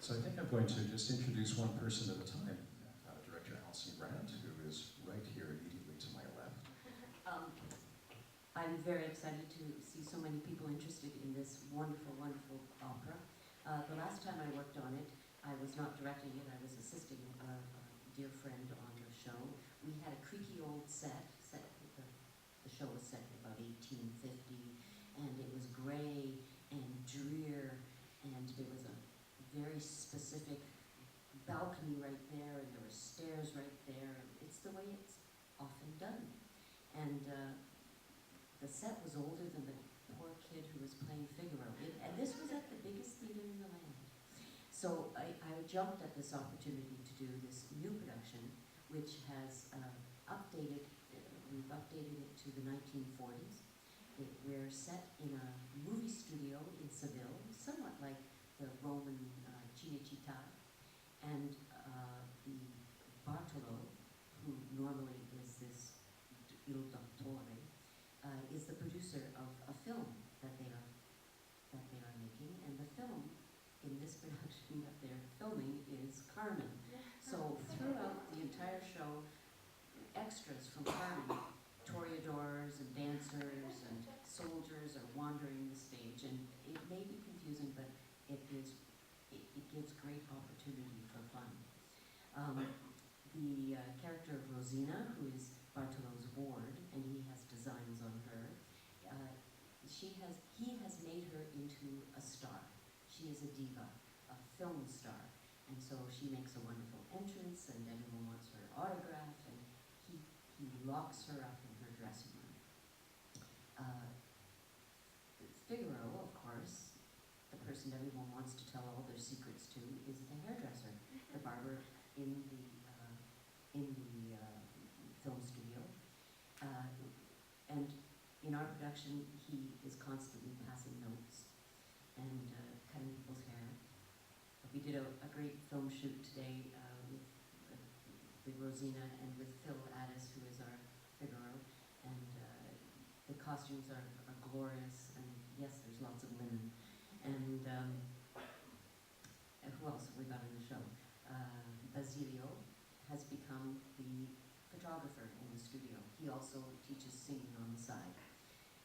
So I think I'm going to just introduce one person at a time. Director Allison Grant, who is right here immediately to my left. I'm very excited to see so many people interested in this wonderful, wonderful opera. The last time I worked on it, I was not directing it, I was assisting a dear friend on the show. We had a creaky old set. The show was set in about 1850, and it was gray and drear, and there was a very specific balcony right there, and there were stairs right there. It's the way it's often done. And the set was older than the poor kid who was playing Figaro. And this was at the biggest theater in the land. So I jumped at this opportunity to do this new production, which has we've updated it to the 1940s. We're set in a movie studio in Seville, somewhat like the Roman Cinecittà, and the Bartolo, who normally is this Il Dottore, is the producer of a film that they are making, and the film in this production that they're filming is Carmen. So throughout the entire show, extras from Carmen, toreadors and dancers and soldiers are wandering the stage, and it may be confusing, but it gives great opportunity for fun. The character of Rosina, who is Bartolo's ward, and he has designs on her, he has made her into a star. She is a diva, a film star, and so she makes a wonderful entrance, and everyone wants her autograph, and he locks her up in her dressing room. Figaro, of course, the person everyone wants to tell all their secrets to, is the hairdresser, the barber in the film studio. And in our production, he is constantly passing notes and cutting people's hair. We did a great film shoot today with Rosina and with Phil Addis, who is our Figaro, and the costumes are glorious, and yes, there's lots of linen. And who else have we got in the show? Basilio has become the photographer in the studio. He also teaches singing on the side.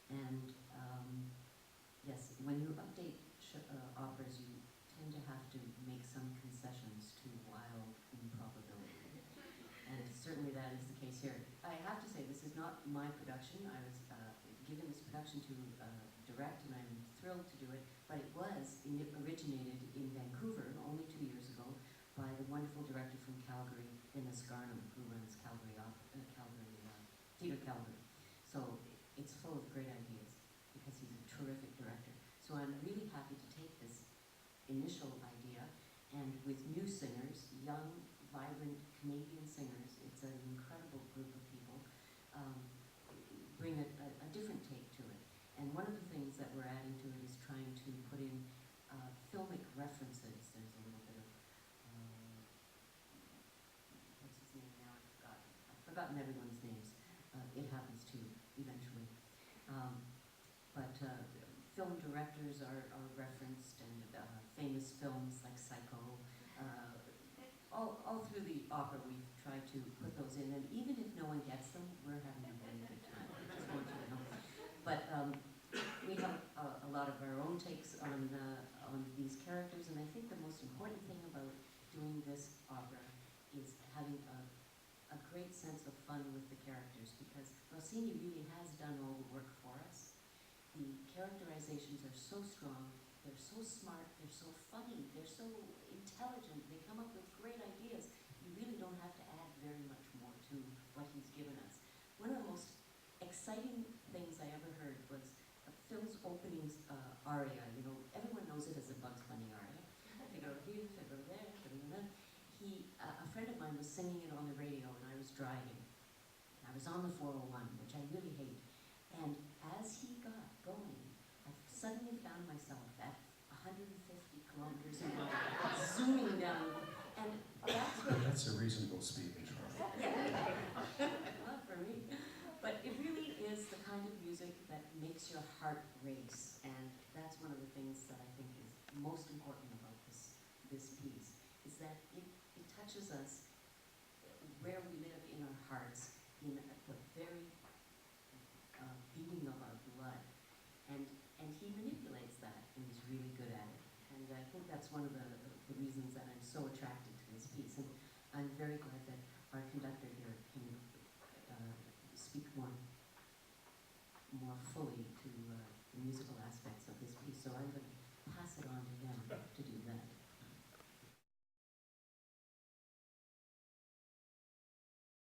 And yes, when you update operas, you tend to have to make some concessions to wild improbability. And certainly that is the case here. I have to say, this is not my production. I was given this production to direct, and I'm thrilled to do it, but it originated in Vancouver only 2 years ago by the wonderful director from Calgary, Dennis Garnham, who runs Theatre Calgary. So it's full of great ideas because he's a terrific director. So I'm really happy to take this initial idea, and with new singers, young, vibrant Canadian singers, it's an incredible group of people, bring a different take to it. And one of the things that we're adding to it is trying to put in filmic references. There's a little bit of, what's his name now? I've forgotten everyone's names. It happens too, eventually. But film directors are referenced, and famous films like Psycho. All through the opera, we've tried to put those in, and even if no one gets them, we're having a very good time. I just want you to know. But we have a lot of our own takes on these characters, and I think the most important thing about doing this opera is having a great sense of fun with the characters, because Rossini really has done all the work for us. The characterizations are so strong, they're so smart, they're so funny, they're so intelligent, they come up with great ideas. You really don't have to add very much more to what he's given us. One of the most exciting things I ever heard was Phil's opening aria. You know, everyone knows it as a Bugs Bunny aria. Figaro here, Figaro there, Figaro there. A friend of mine was singing it on the radio, and I was driving. I was on the 401, which I really hate. And as he got going, I suddenly found myself at 150 kilometers an hour, zooming down. And that's a reasonable speed in traffic. Yeah, not for me. But it really is the kind of music that makes your heart race, and that's one of the things that I think is most important about this this piece is that it touches us where we live in our hearts, in the very beating of our blood. And he manipulates that, and he's really good at it. And I think that's one of the reasons that I'm so attracted to this piece. And I'm very glad